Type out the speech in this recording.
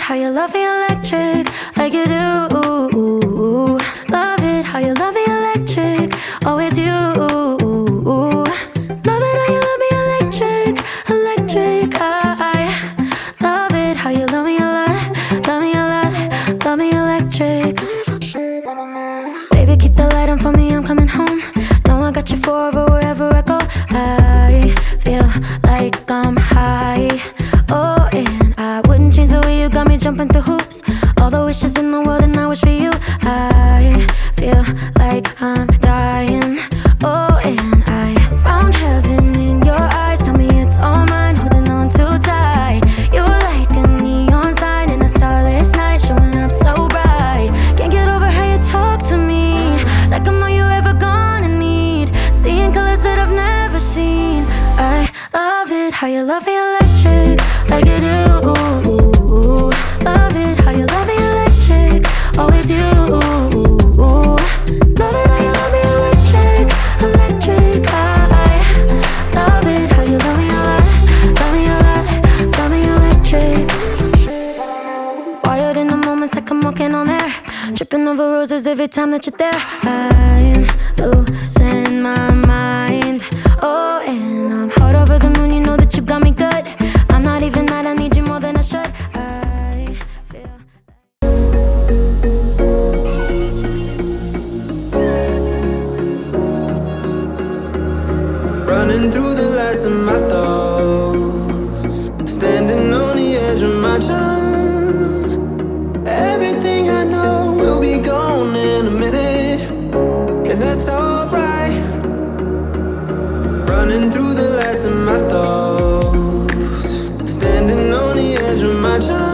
how you love me electric, like you do. Love it how you love me electric, always you. Love it how you love me electric, electric. I love it how you love me a lot, love me a lot, love me electric. Baby, keep the light on for me, I'm coming home. Know I got you forever wherever I go. I feel like I'm high. Oh, and I wouldn't change the way you got me jumping through hoops. All the wishes in the world and I wish for you. I feel like I'm dying. Oh, and I found heaven in your eyes. Tell me it's all mine, holding on too tight. You're like a neon sign in a starless night, showing up so bright. Can't get over how you talk to me, like I'm all you ever gonna need. Seeing colors that I've never seen. I love it how you love me electric, like you do. Love it how you love me electric, always you. Love it how you love me electric, electric. I love it how you love me a lot, love me a lot, love me electric. Wired in the moments like I'm walking on air, tripping over roses every time that you're there. I'm losing my mind. Oh, and I'm hot over the moon, you know that you got me good. I'm not even mad, I need you more than I should. I feel running through the last of my thoughts, standing on the edge of my time. Everything I know will be gone in a minute, and that's alright. Running through the last of my thoughts, standing on the edge of my time.